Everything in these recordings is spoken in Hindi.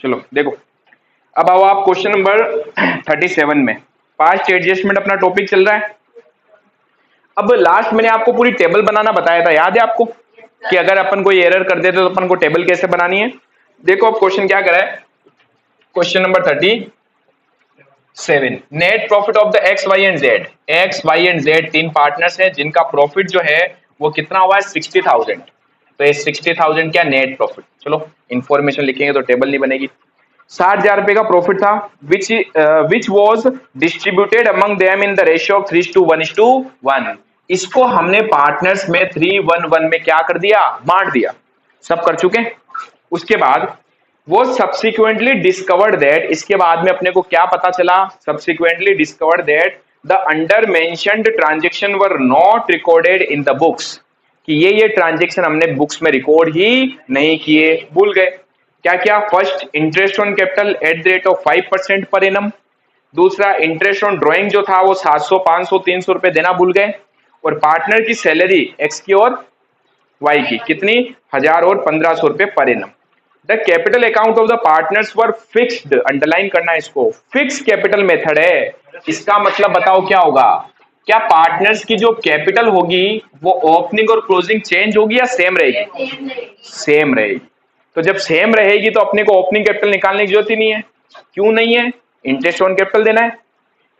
चलो देखो, अब आओ आप क्वेश्चन नंबर 37 में। पास्ट एडजस्टमेंट अपना टॉपिक चल रहा है। अब लास्ट मैंने आपको पूरी टेबल बनाना बताया था, याद है आपको कि अगर अपन कोई एरर कर देते तो अपन को टेबल कैसे बनानी है। देखो अब क्वेश्चन क्या करा है, question number 37, net profit of the X Y and Z. X Y and Z तीन पार्टनर्स हैं जिनका प्रॉफिट जो है वो कितना हुआ है 60,000। तो ये 60,000 क्या नेट प्रॉफिट। चलो इन्फॉर्मेशन लिखेंगे तो टेबल नहीं बनेगी। 60,000 रुपए का प्रॉफिट था which was distributed among them in the ratio of 3:1:1। इसको हमने पार्टनर्स में 3:1:1 में क्या कर दिया, बांट दिया। सब कर चुके। उसके बाद वो सब्सिक्वेंटली डिस्कवर्ड दैट, इसके बाद में अपने को क्या पता चला, subsequently discovered that the under mentioned transaction were not recorded in the books, कि ये ट्रांजेक्शन हमने बुक्स में रिकॉर्ड ही नहीं किए, भूल गए। क्या क्या, first interest on capital at the rate of 5% per annum. दूसरा इंटरेस्ट ऑन ड्राइंग जो था वो 700, 500, 300 रुपए देना भूल गए। और पार्टनर की सैलरी एक्स की और वाई की कितनी, 1000 और 1500 रुपए per annum. The capital account of the partners were fixed, underline करना है इसको, फिक्स कैपिटल मेथड है। इसका मतलब बताओ क्या होगा, क्या पार्टनर्स की जो कैपिटल होगी वो ओपनिंग और क्लोजिंग चेंज होगी या सेम रहेगी, सेम रहेगी। तो जब सेम रहेगी तो अपने को ओपनिंग कैपिटल निकालने की जरूरत ही नहीं है। क्यों नहीं है, इंटरेस्ट ऑन कैपिटल देना है।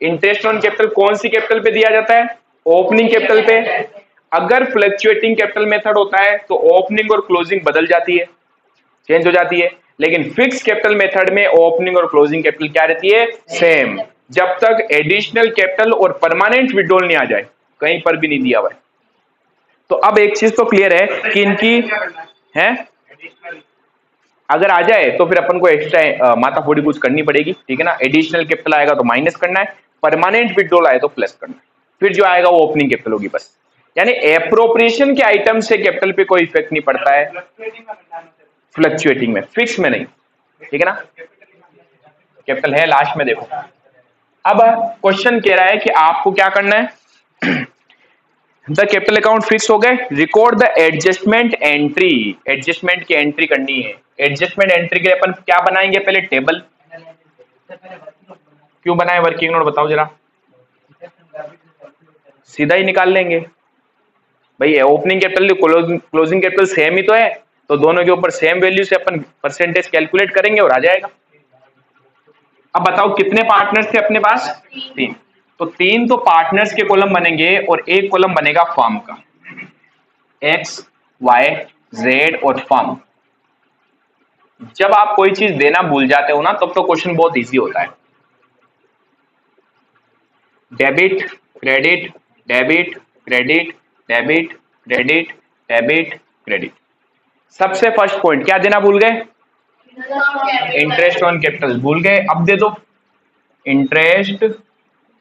इंटरेस्ट ऑन कैपिटल कौन सी कैपिटल पे दिया जाता है, ओपनिंग कैपिटल पे। अगर फ्लक्चुएटिंग कैपिटल मेथड होता है तो ओपनिंग और क्लोजिंग बदल जाती है, चेंज हो जाती है। लेकिन फिक्स कैपिटल मेथड में ओपनिंग और क्लोजिंग कैपिटल क्या रहती है, सेम, जब तक एडिशनल कैपिटल और परमानेंट विड्रॉल नहीं आ जाए, कहीं पर भी नहीं दिया हुआ है। तो अब एक चीज तो क्लियर है कि इनकी है, अगर आ जाए तो फिर अपन को एक्स्ट्रा माथा फोड़ी कुछ करनी पड़ेगी, ठीक है ना। एडिशनल कैपिटल आएगा तो माइनस करना है, परमानेंट विड्रॉल आए तो प्लस करना है, फिर जो आएगा वो ओपनिंग कैपिटल होगी बस। यानी एप्रोप्रिएशन के आइटम से कैपिटल पे कोई इफेक्ट नहीं पड़ता है, फ्लक्चुएटिंग में, फिक्स में नहीं, ठीक है ना। कैपिटल है लास्ट में देखो। अब क्वेश्चन कह रहा है कि आपको क्या करना है, द कैपिटल अकाउंट फिक्स हो गए, record the adjustment entry, adjustment की एंट्री करनी है। एडजस्टमेंट एंट्री के लिए अपन क्या बनाएंगे, पहले टेबल। क्यों बनाए वर्किंग नोट, बताओ जरा, सीधा ही निकाल लेंगे भाई। Opening capital closing capital same ही तो है, तो दोनों के ऊपर सेम वैल्यू से अपन परसेंटेज कैलकुलेट करेंगे और आ जाएगा। अब बताओ कितने पार्टनर्स थे अपने पास, 3। तो 3 तो पार्टनर्स के कॉलम बनेंगे और एक कॉलम बनेगा फर्म का, एक्स वाई जेड और फर्म। जब आप कोई चीज देना भूल जाते हो ना तब तो क्वेश्चन बहुत इजी होता है। Debit credit debit credit debit credit debit credit. सबसे फर्स्ट पॉइंट क्या देना भूल गए, इंटरेस्ट ऑन कैपिटल भूल गए। अब दे दो इंटरेस्ट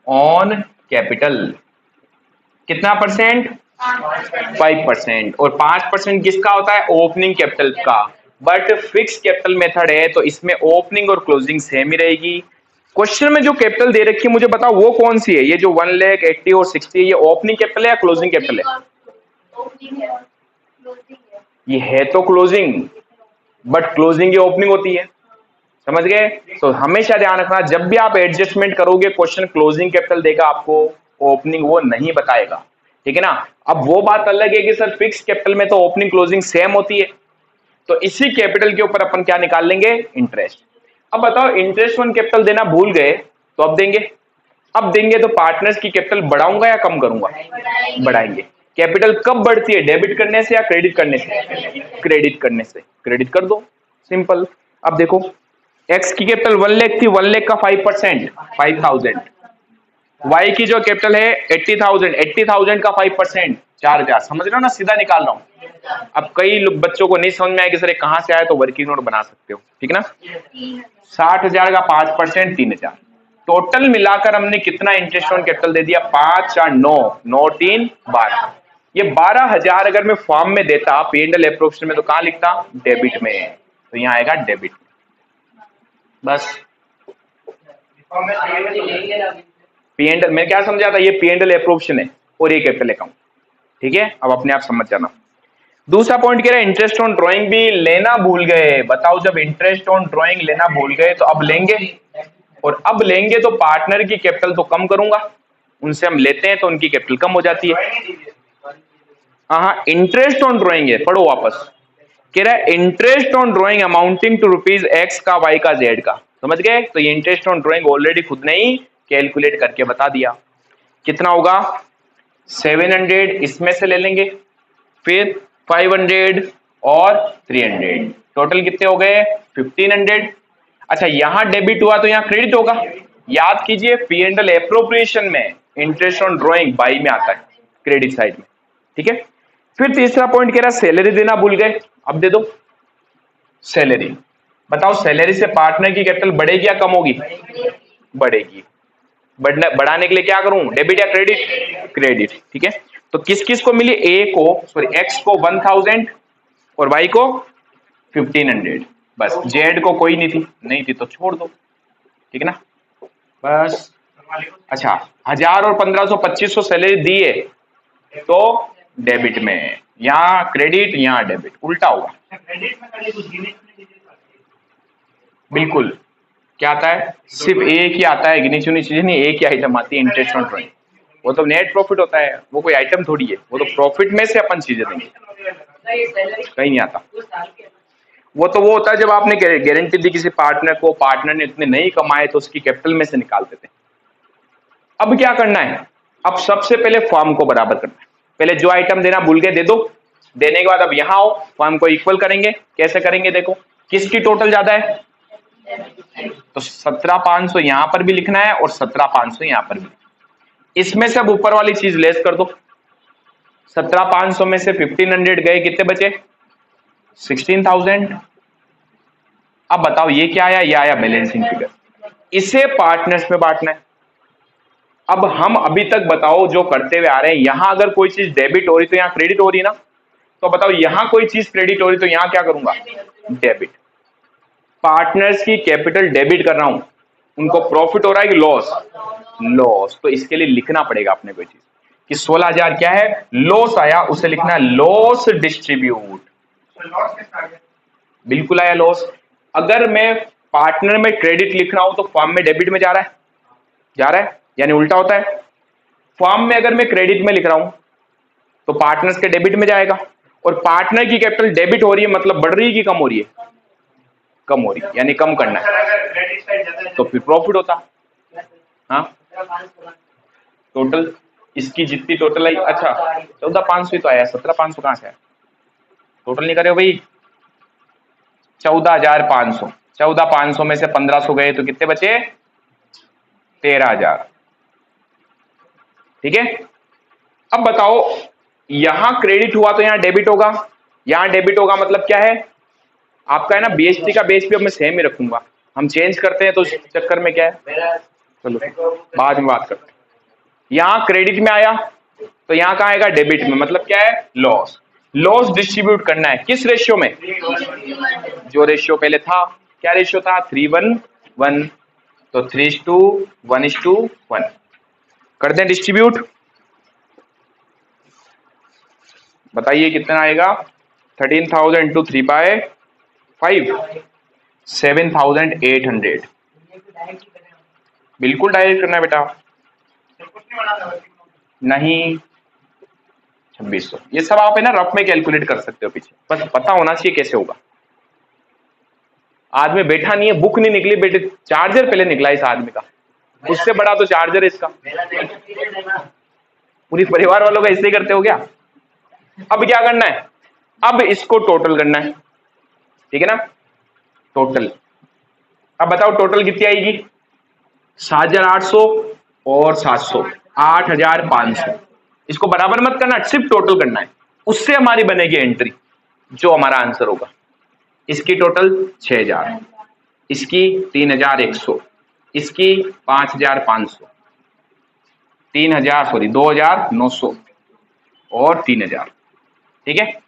ऑन कैपिटल, कितना परसेंट, 5%। और 5% किसका होता है, ओपनिंग कैपिटल का। बट फिक्स कैपिटल मेथड है तो इसमें ओपनिंग और क्लोजिंग सेम ही रहेगी। क्वेश्चन में जो कैपिटल दे रखी है मुझे बताओ वो कौन सी है, ये जो 1 लाख 80 और 60 ये ओपनिंग कैपिटल है या क्लोजिंग कैपिटल है, ये है तो क्लोजिंग, बट क्लोजिंग ये ओपनिंग होती है, समझ गए। तो हमेशा ध्यान रखना जब भी आप एडजस्टमेंट करोगे क्वेश्चन क्लोजिंग कैपिटल देगा आपको, ओपनिंग वो नहीं बताएगा, ठीक है ना। अब वो बात अलग है कि सर फिक्स कैपिटल में तो ओपनिंग क्लोजिंग सेम होती है, तो इसी कैपिटल के ऊपर अपन क्या निकाल लेंगे, इंटरेस्ट। अब बताओ इंटरेस्ट ऑन कैपिटल देना भूल गए तो अब देंगे। अब देंगे तो पार्टनर्स की कैपिटल बढ़ाऊंगा या कम करूंगा, बढ़ाएंगे। कैपिटल कब बढ़ती है, डेबिट करने से या क्रेडिट करने से, क्रेडिट करने से, क्रेडिट कर दो, सिंपल। अब देखो एक्स की कैपिटल 1 लाख थी, 1 लाख का 5% 5000। वाई की जो कैपिटल है 80,000, 80,000 का 5% 4000। समझ रहे हो ना, सीधा निकाल रहा हूं। अब कई बच्चों को नहीं समझ में आया कि सर कहां से आया, तो वर्किंग नोट बना सकते हो, ठीक है ना। 60,000 का 5% 3000। टोटल मिलाकर हमने कितना इंटरेस्ट ऑन कैपिटल दे दिया, 5 4 9 9 3 12। ये 12,000 अगर मैं फॉर्म में देता P&L अप्रोप्रिएशन में तो कहां लिखता, डेबिट में, तो यहां आएगा डेबिट, बस। P&L मैं क्या समझा था, ये P&L अप्रोप्रिएशन है और ये कैपिटल अकाउंट, ठीक है। अब अपने आप समझ जाना। दूसरा पॉइंट कह रहा है इंटरेस्ट ऑन ड्राइंग भी लेना भूल गए। बताओ जब इंटरेस्ट ऑन ड्राइंग लेना भूल गए तो अब लेंगे, और अब लेंगे तो पार्टनर की कैपिटल तो कम करूंगा, उनसे हम लेते हैं तो उनकी कैपिटल कम हो जाती है। हाँ, इंटरेस्ट ऑन ड्राइंग है, पढ़ो वापस। कह रहा है interest on drawing amounting to rupees X का, वाई का, जेड का। समझ गए? तो ये इंटरेस्ट ऑन ड्राइंग ऑलरेडी खुद ने ही कैलकुलेट करके बता दिया। कितना होगा? 700 इसमें से ले लेंगे, फिर 500 और 300, टोटल कितने हो गए? 1500। अच्छा, यहां डेबिट हुआ तो यहां क्रेडिट होगा। याद कीजिए P&L एप्रोप्रिएशन में इंटरेस्ट ऑन ड्राइंग बाई में आता है, क्रेडिट साइड में। ठीक है, फिर तीसरा पॉइंट कह रहा है सैलरी देना भूल गए, अब दे दो सैलरी। बताओ सैलरी से पार्टनर की कैपिटल बढ़ेगी या कम होगी? बढ़ेगी। बढ़ाने के लिए क्या करूं? डेबिट या क्रेडिट? क्रेडिट। ठीक है, तो किस किस को मिली? ए को, सॉरी एक्स को 1000 और वाई को 1500। बस जेड को कोई नहीं थी तो छोड़ दो। ठीक है ना, बस। अच्छा, 1000 और 1500 2500 सैलरी दी है तो डेबिट में, यहाँ क्रेडिट यहाँ डेबिट, उल्टा होगा। बिल्कुल। क्या आता है? सिर्फ एक ही आता है, गिनी चुनी चीजें नहीं, एक ही आइटम आती है इंटरेस्ट ऑन ड्राइंग। वो तो नेट प्रॉफिट होता है, वो कोई आइटम थोड़ी है, वो तो प्रॉफिट में से अपन चीजें देंगे, कहीं नहीं आता। वो तो वो होता है जब आपने गारंटी दी किसी पार्टनर को, पार्टनर ने इतने नहीं कमाए तो उसकी कैपिटल में से निकाल देते। अब क्या करना है? अब सबसे पहले फॉर्म को बराबर करना है। पहले जो आइटम देना भूल गए दे दो, देने के बाद अब यहां आओ, फॉर्म को इक्वल करेंगे। कैसे करेंगे? देखो, किसकी टोटल ज्यादा है? तो 17500 यहां पर भी लिखना है और 17500 यहां पर भी। इसमें से अब ऊपर वाली चीज लेस कर दो। 17500 में से 1500 गए, कितने बचे? 16000। अब बताओ ये क्या आया? ये आया बैलेंसिंग फिगर। इसे पार्टनर्स में बांटना है। अब हम अभी तक बताओ जो करते हुए आ रहे हैं, यहां अगर कोई चीज डेबिट हो रही तो यहां क्रेडिट हो रही ना, तो बताओ यहां कोई चीज क्रेडिट हो रही तो यहां क्या करूंगा? डेबिट। पार्टनर्स की कैपिटल डेबिट कर रहा हूं, उनको प्रॉफिट हो रहा है कि लॉस? लॉस। तो इसके लिए लिखना पड़ेगा अपने कोई चीज कि 16000 क्या है? लॉस आया, उसे लिखना है लॉस डिस्ट्रीब्यूट। बिल्कुल आया लॉस। अगर मैं पार्टनर में क्रेडिट लिख रहा हूं तो फॉर्म में डेबिट में जा रहा है? जा रहा है, यानी उल्टा होता है। फॉर्म में अगर मैं क्रेडिट में लिख रहा हूं तो पार्टनर्स के डेबिट में जाएगा, और पार्टनर की कैपिटल डेबिट हो रही है मतलब बढ़ रही है कि कम हो रही है? कम हो रही है, यानी कम करना है तो फिर प्रॉफिट होता। हाँ, टोटल इसकी जितनी टोटल आई, अच्छा 14500 ही तो आया, 17500 कहां से आया? टोटल नहीं करे हो भाई? 14500, 14500 में से 1500 गए तो कितने बचे? 13000। ठीक है, अब बताओ यहां क्रेडिट हुआ तो यहां डेबिट होगा, यहां डेबिट होगा मतलब क्या है आपका? है ना, बीएसटी का बेस भी अब मैं सेम ही रखूंगा। हम चेंज करते हैं तो उस चक्कर में क्या है, चलो बाद में बात करते हैं। यहां क्रेडिट में आया तो यहां कहां आएगा? डेबिट में, मतलब क्या है? लॉस। लॉस डिस्ट्रीब्यूट करना है किस रेशियो में? जो रेशियो पहले था। क्या रेशियो था? 3:1:1। तो 3:1:1 कर दें डिस्ट्रीब्यूट। बताइए कितना आएगा? 13,000 इंटू 3/5, 7,800। बिल्कुल डायरेक्ट करना है बेटा, नहीं 2600। ये सब आप है ना रफ में कैलकुलेट कर सकते हो पीछे, बस पता होना चाहिए कैसे होगा। आदमी बैठा नहीं है, बुक नहीं निकली बेटे, चार्जर पहले निकला इस आदमी का, उससे बड़ा तो चार्जर है इसका। पूरी परिवार वालों का ऐसे ही करते हो क्या? अब क्या करना है? अब इसको टोटल करना है। ठीक है ना, टोटल। अब बताओ टोटल कितनी आएगी? 7800 और 700, 8500। इसको बराबर मत करना, सिर्फ टोटल करना है, उससे हमारी बनेगी एंट्री, जो हमारा आंसर होगा। इसकी टोटल 6000, इसकी 3100, इसकी 5500, 2900 और 3000। ठीक है,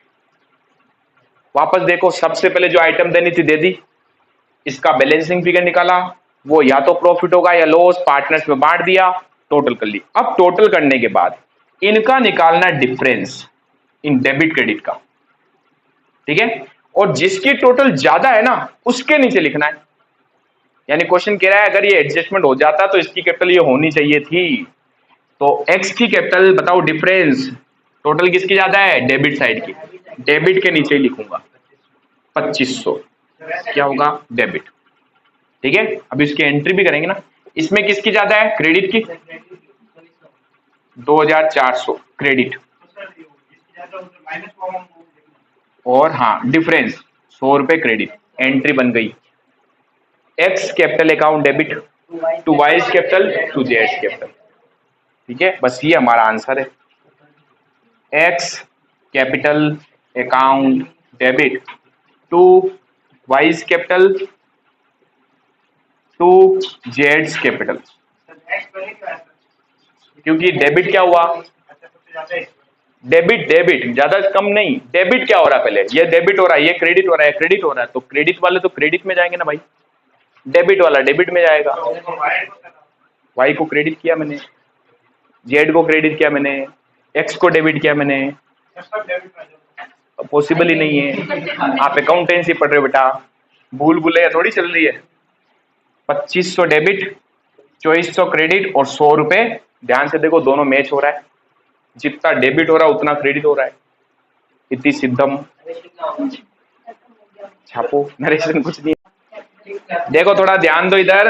वापस देखो, सबसे पहले जो आइटम देनी थी दे दी, इसका बैलेंसिंग फिगर निकाला, वो या तो प्रॉफिट होगा या लॉस, पार्टनर्स में बांट दिया, टोटल कर ली। अब टोटल करने के बाद इनका निकालना डिफरेंस इन डेबिट क्रेडिट का। ठीक है, और जिसकी टोटल ज्यादा है ना उसके नीचे लिखना है। यानी क्वेश्चन कह रहा है अगर ये एडजस्टमेंट हो जाता तो इसकी कैपिटल ये होनी चाहिए थी। तो एक्स की कैपिटल बताओ, डिफरेंस टोटल किसकी ज्यादा है, डेबिट साइड की, डेबिट के नीचे ही लिखूंगा 2500, क्या होगा, डेबिट। ठीक है, अब इसकी एंट्री भी करेंगे ना, इसमें किसकी ज्यादा है, क्रेडिट की, 2400 क्रेडिट, और हाँ डिफरेंस 100 रुपए क्रेडिट, एंट्री बन गई। X capital account debit to Y's capital to जेड्स कैपिटल। ठीक है, बस ये हमारा आंसर है, X capital account debit to Y's capital to जेड्स कैपिटल। क्योंकि डेबिट क्या हुआ, डेबिट डेबिट ज्यादा कम नहीं, डेबिट क्या हो रहा है पहले, ये डेबिट हो रहा है, ये क्रेडिट हो रहा है, क्रेडिट हो रहा है, तो क्रेडिट वाले तो क्रेडिट में जाएंगे ना भाई, डेबिट वाला डेबिट में जाएगा। वाई को क्रेडिट किया मैंने, जेड को क्रेडिट किया मैंने, एक्स को डेबिट किया मैंने, पॉसिबल ही नहीं है। आप अकाउंटेंसी पढ़ रहे हो बेटा, भूल भुलैया थोड़ी चल रही है। 2500 डेबिट, 2400 क्रेडिट और 100 रुपए, ध्यान से देखो दोनों मैच हो रहा है, जितना डेबिट हो रहा है उतना क्रेडिट हो रहा है। इति सिद्धम, छापो नरेशन कुछ नहीं। देखो थोड़ा ध्यान दो इधर,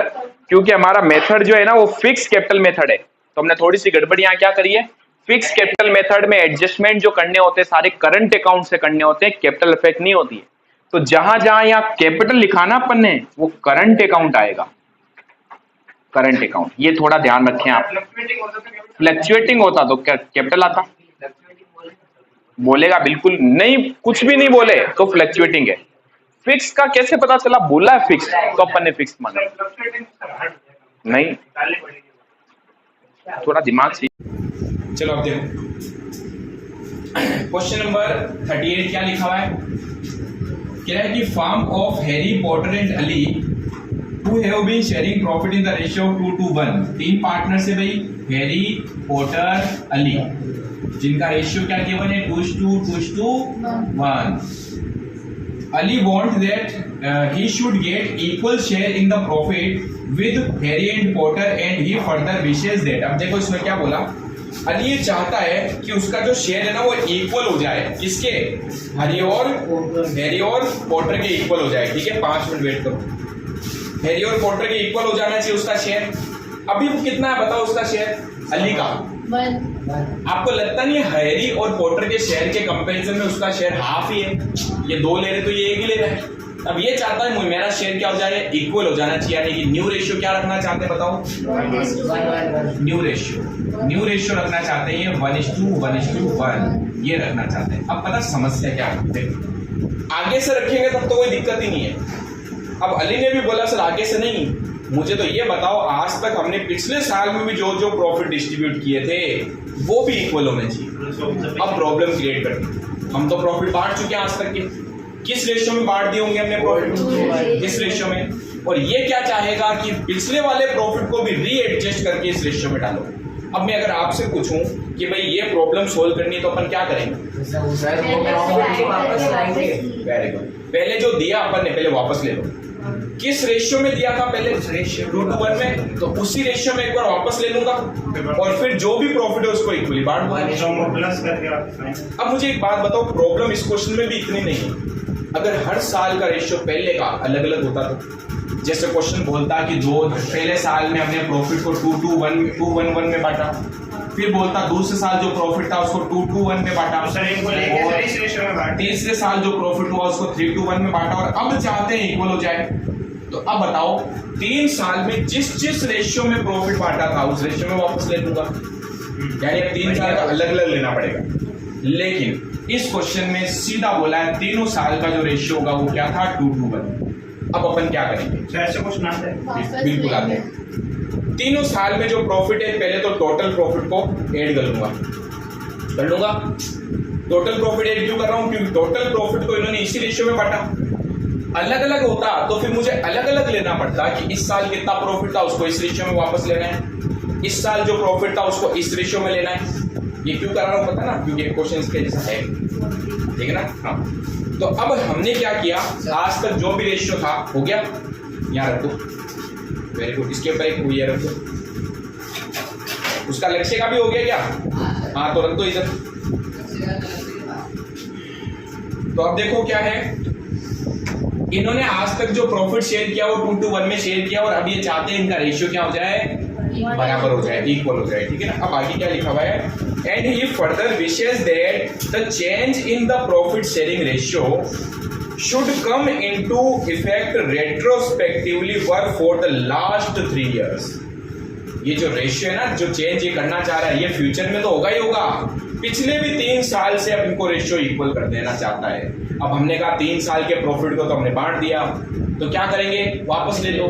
क्योंकि हमारा मेथड जो है ना वो फिक्स कैपिटल मेथड है, तो हमने थोड़ी सी गड़बड़ी यहाँ क्या करी है, फिक्स कैपिटल मेथड में एडजस्टमेंट जो करने होते हैं सारे करंट अकाउंट से करने होते हैं, कैपिटल इफेक्ट नहीं होती है। तो जहां जहां यहाँ कैपिटल लिखाना अपन ने वो करंट अकाउंट आएगा, करंट अकाउंट, ये थोड़ा ध्यान रखें आप। फ्लक्चुएटिंग होता तो कैपिटल आता, बोलेगा बिल्कुल नहीं, कुछ भी नहीं बोले तो फ्लक्चुएटिंग है। फिक्स का कैसे पता चला, बोला है फिक्स तो अपन ने फिक्स माना, नहीं थोड़ा दिमाग से। चलो अब देखो क्वेश्चन नंबर 38 क्या लिखा हुआ है, कह रहा है कि firm of Harry Potter and Ali who have been sharing profit in the ratio of 2:1, तीन पार्टनर से भाई, हैरी पॉटर अली, जिनका रेशियो क्या गिवन है, 2:1। Ali wants that he should get equal share in the profit with Harry and Potter and he further wishes that, अब देखो इसमें क्या बोला, अली ये चाहता है कि उसका जो शेयर है ना वो इक्वल हो जाए, किसके, हैरी और पॉटर के इक्वल हो जाए। ठीक है, 5 मिनट वेट करो, हैरी और पॉटर के इक्वल हो जाना चाहिए उसका शेयर। अभी कितना है बताओ उसका शेयर, अली का 1। आपको लगता नहीं है हैरी और पॉटर के शेयर के कंपैरिजन में उसका शेयर हाफ ही है, ये 2 ले रहे तो ये 1 ही ले रहा है। अब ये चाहता है मेरा शेयर क्या हो जाए, इक्वल हो जाना चाहिए, यानी कि न्यू रेशियो क्या रखना चाहते हैं बताओ, न्यू रेशियो रखना चाहते हैं, 1:1 ये रखना चाहते हैं। अब पता समस्या क्या है, आगे से रखेंगे तब तो कोई दिक्कत ही नहीं है। अब अली ने भी बोला सर आगे से नहीं, मुझे तो ये बताओ आज तक हमने पिछले साल में भी जो जो प्रॉफिट डिस्ट्रीब्यूट किए थे वो भी इक्वल होने चाहिए। अब प्रॉब्लम क्रिएट करती, हम तो प्रॉफिट बांट चुके हैं आज तक के, किस रेशियो में बांट दिए होंगे हमने प्रॉफिट, इस रेशियो में, और ये क्या चाहेगा कि पिछले वाले प्रॉफिट को भी रीएडजस्ट करके इस रेशियो में डालो। अब मैं अगर आपसे पूछूं कि भाई ये प्रॉब्लम सोल्व करनी है तो अपन क्या करेंगे, वेरी गुड, पहले जो दिया अपन ने पहले वापस ले लो, किस रेशियो में दिया था पहले, 2:1 में, तो उसी रेशियो में एक बार वापस ले लूंगा और फिर जो भी प्रॉफिट है उसको इक्वली बांट दूंगा। अब मुझे एक बात बताओ, प्रॉब्लम इस क्वेश्चन में भी इतनी नहीं है, अगर हर साल का रेशियो पहले का अलग अलग होता तो, जैसे क्वेश्चन बोलता कि पहले साल में हमने प्रॉफिट को 2:1 में बांटा, फिर बोलता दूसरे साल जो प्रॉफिट था उसको 2:1 में बांटा, तीसरे साल जो प्रॉफिट हुआ उसको 3:1 में बांटा, और अब चाहते हैं इक्वल हो जाए। तो अब बताओ 3 साल में जिस रेशियो में प्रॉफिट बांटा था उस रेशियो में वापस ले लूंगा, यानी 3 साल का अलग अलग लेना पड़ेगा। लेकिन इस क्वेश्चन में सीधा बोला है तीनों साल का जो रेशियो होगा वो क्या था, 2:1। अब अपन क्या करेंगे, ऐसे क्वेश्चन आते हैं, बिल्कुल आते हैं। तीनों साल में जो प्रॉफिट है पहले तो टोटल प्रॉफिट को ऐड कर लूंगा। टोटल प्रॉफिट ऐड क्यों कर रहा हूं, क्योंकि टोटल प्रॉफिट को इन्होंने इसी रेशियो में बांटा। अलग अलग होता तो फिर मुझे अलग अलग लेना पड़ता कि इस साल कितना प्रॉफिट था उसको इस रेशियो में वापस लेना है, इस साल जो प्रॉफिट था उसको इस रेशियो में लेना है। ये क्यों कर रहा हूं पता ना, क्योंकि क्वेश्चन इसके जैसा है। ठीक है ना। हाँ, तो अब हमने क्या किया, आज तक जो भी रेशियो था हो गया, यहाँ रख दो, वेरी गुड, इसके ऊपर एक ये रख दो, उसका लक्ष्य का भी हो गया क्या, हाँ तो रख दो इधर। तो अब देखो क्या है, इन्होंने आज तक जो प्रॉफिट शेयर किया वो 2:1 में शेयर किया, और अब ये चाहते हैं इनका रेशियो क्या हो जाए, बराबर हो जाए, इक्वल हो जाए, ठीक है ना। अब आगे क्या लिखा हुआ है, and he further wishes that the change in the profit sharing ratio should come into effect retrospectively work for the last 3 years। ये जो रेशियो है ना, जो चेंज ये करना चाह रहा है, ये फ्यूचर में तो होगा ही होगा, पिछले भी 3 साल से अब इनको रेशियो इक्वल कर देना चाहता है। अब हमने कहा 3 साल के प्रॉफिट को तो हमने बांट दिया, तो क्या करेंगे, वापस ले लो।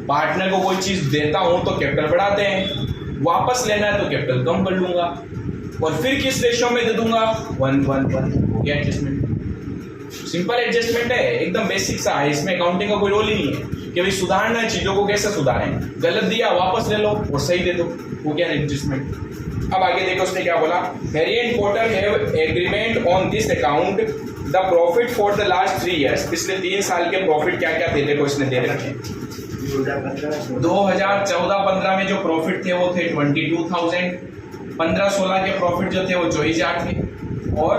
पार्टनर को कोई चीज देता हूं तो कैपिटल बढ़ाते हैं, वापस लेना है तो कैपिटल कम कर लूंगा, और फिर किस रेशियो में दे दूंगा, 1:1। ये एडजस्टमेंट, सिंपल एडजस्टमेंट है, एकदम बेसिक सा है, इसमें अकाउंटिंग का कोई रोल ही नहीं है कि भाई सुधारना है चीजों को, कैसे सुधारें, गलत दिया वापस ले लो और सही दे दो, वो क्या एडजस्टमेंट। अब आगे देखो उसने क्या बोला, हेरी and porter have agreement on this account the profit for the last 3 years। पिछले 3 साल के प्रॉफिट क्या क्या देने को इसने दे रखे। 2014-15 में जो प्रॉफिट थे वो थे 22,000, 15-16 के प्रॉफिट जो थे वो 24,000 थे, और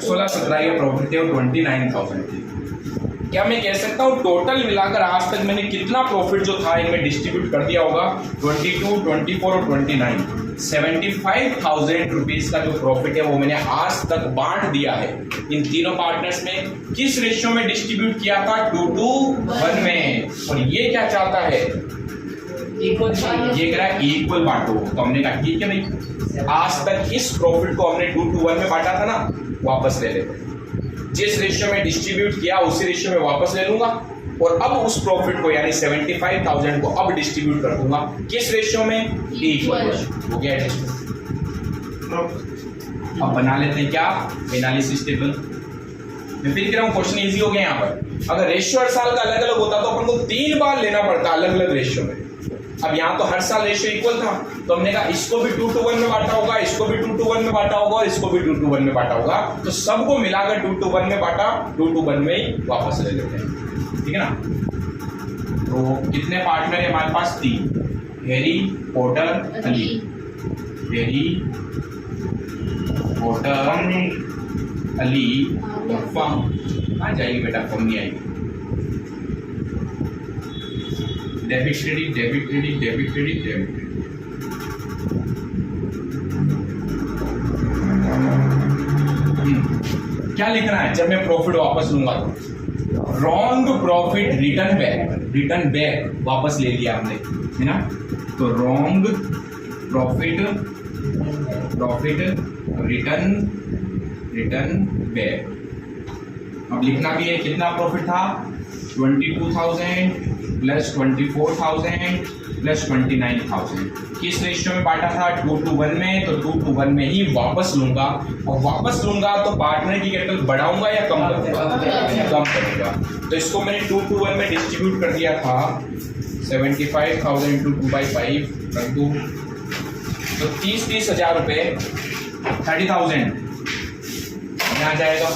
16-17 के प्रॉफिट थे वो 29,000 थे। क्या मैं कह सकता हूँ टोटल मिलाकर आज तक मैंने कितना प्रॉफिट जो था इनमें डिस्ट्रीब्यूट कर दिया होगा, 22, 24 और 29, 75,000 रुपीज का जो प्रॉफिट है वो मैंने आज तक बांट दिया है इन तीनों पार्टनर्स में। किस रेशियो में डिस्ट्रीब्यूट किया था, 2:1 में, और ये क्या चाहता है, ये कह रहा है इक्वल बांटो। तो हमने कहा ठीक है भाई, आज तक इस प्रॉफिट को हमने 2:1 में बांटा था ना, वापस ले लेते, जिस रेशियो में डिस्ट्रीब्यूट किया उसी रेशियो में वापस ले लूंगा, और अब उस प्रॉफिट को यानी 75,000 को अब डिस्ट्रीब्यूट कर दूंगा किस रेशियो में, इक्वल हो गया एडजस्टमेंट। अब बना लेते हैं क्या, एनालिसिस टेबल। मैं फिर कह रहा हूं क्वेश्चन इजी हो गया यहाँ पर। अगर रेशियो हर साल का अलग अलग होता तो अपन को 3 बार लेना पड़ता अलग अलग रेशियो में। अब यहाँ तो हर साल रेशियो इक्वल था, तो हमने कहा इसको भी 2:1 में बांटा होगा, इसको भी 2:1 में बांटा होगा, और इसको भी 2:1 में बांटा होगा, तो सबको मिलाकर 2:1 में बांटा, 2:1 में ही वापस ले लेते हैं, ठीक है ना। तो कितने पार्टनर है हमारे पास, 3, Harry, porter, Ali. Harry, porter, Ali और फर्म। कहाँ जाएगी बेटा, फर्म नहीं आएगी। Debit credit, debit credit, debit credit, debit credit. क्या लिखना है जब मैं प्रॉफिट वापस लूंगा तो, wrong profit return back, return back वापस ले लिया हमने, है ना। तो wrong profit, profit return, return back. अब लिखना भी है कितना प्रॉफिट था, 22,000 प्लस 24,000 प्लस 29,000। किस रेशियो में बांटा था, 2:1 में, तो 2:1 में ही वापस लूंगा, और वापस लूंगा तो पार्टनर की कैपिटल बढ़ाऊंगा या कम करूंगा, कम करूंगा। तो इसको मैंने 2:1 में डिस्ट्रीब्यूट कर दिया था, 75,000 × 2/5 रख दूं, तो 30,000 रुपए, 30,000 यहाँ जाएगा,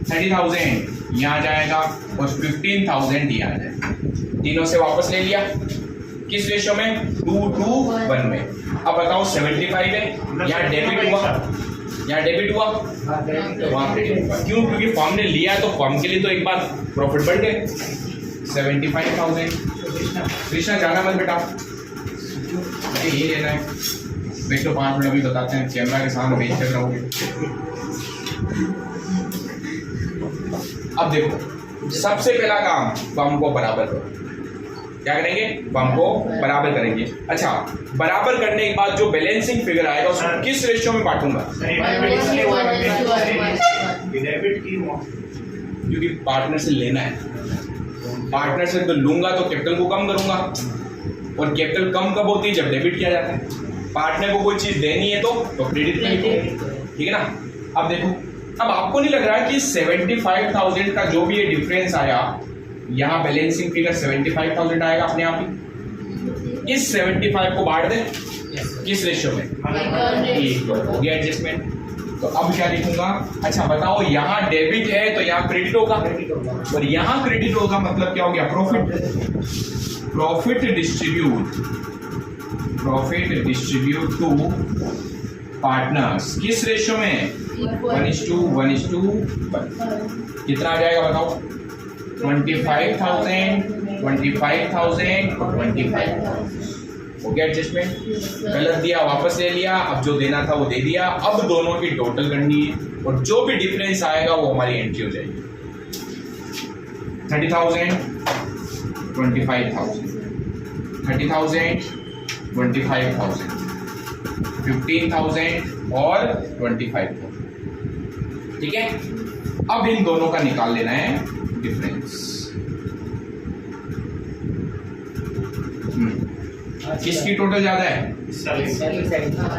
30,000 यहाँ जाएगा, और 15,000 यहाँ जाएगा। तीनों से वापस ले लिया, किस रेशियो में, 2:1 में। अब बताओ 75 है, यहाँ डेबिट हुआ, यहाँ डेबिट हुआ, वहाँ क्रेडिट हुआ। क्यों, क्योंकि फर्म ने लिया तो फर्म के लिए तो एक बार प्रॉफिट बढ़ गए, 75,000। कृष्णा जाना मत बेटा, ये लेना है, बैठो 5 मिनट अभी बताते हैं, कैमरा के सामने बेच कर रहोगे। अब देखो सबसे पहला काम, फर्म को बराबर करो। क्या करेंगे, फर्म को बराबर करेंगे। अच्छा, बराबर करने के बाद जो बैलेंसिंग फिगर आएगा उसको किस रेशियो में बांटूंगा, क्योंकि पार्टनर से लेना है, पार्टनर से तो लूंगा तो कैपिटल को कम करूंगा, और कैपिटल कम कब होती है, जब डेबिट किया जाता है। पार्टनर को कोई चीज देनी है तो क्रेडिट में, ठीक है ना। अब देखो, अब आपको नहीं लग रहा है कि 75,000 का जो भी ये डिफरेंस आया, यहाँ बैलेंसिंग फिगर 75,000 आएगा अपने आप ही। इस 75 को बांट दे किस रेशियो में, इक्वल हो गया एडजस्टमेंट। तो अब क्या लिखूंगा, अच्छा बताओ यहाँ डेबिट है तो यहाँ क्रेडिट होगा, और यहाँ क्रेडिट होगा, मतलब क्या हो गया, प्रॉफिट डिस्ट्रीब्यूट टू पार्टनर्स, किस रेशियो में, 1:1:1। कितना आ जाएगा बताओ, 25,000 और 25,000 हो गया एडजस्टमेंट, गलत दिया वापस ले लिया, अब जो देना था वो दे दिया। अब दोनों की टोटल करनी है और जो भी डिफरेंस आएगा वो हमारी एंट्री हो जाएगी। 30,000 25,000, 30,000 25,000, 15,000 और 25,000। ठीक है, अब इन दोनों का निकाल लेना है डिफरेंस। किसकी टोटल ज्यादा है,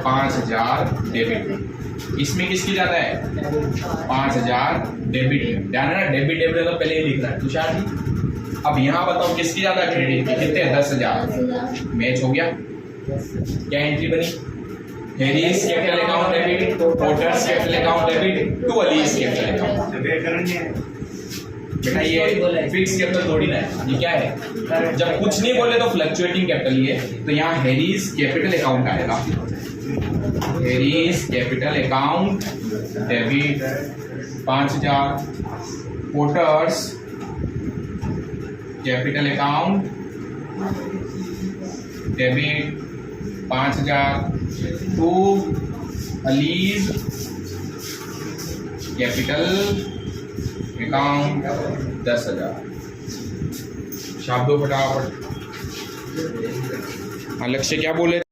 5,000 डेबिट, इसमें किसकी ज्यादा है, 5,000 डेबिट। ध्यान है ना, डेबिट डेबिट तो पहले ही लिखना है तुषार जी। अब यहाँ बताओ किसकी ज्यादा है, क्रेडिट की, कितने, 10,000। मैच हो गया, क्या एंट्री बनी, Harry's capital account debit, Porter's capital account debit to Ali's capital account. बेटा ये फिक्स कैपिटल थोड़ी ना है, ये क्या है, जब कुछ नहीं बोले तो फ्लक्चुएटिंग कैपिटल ही है। तो यहाँ हेरीज कैपिटल अकाउंट आएगा, Harry's capital account debit 5,000, Porter's capital account debit 5,000 to Ali's capital account 10,000। छाप दो फटाफट। लक्ष्य क्या बोले थे?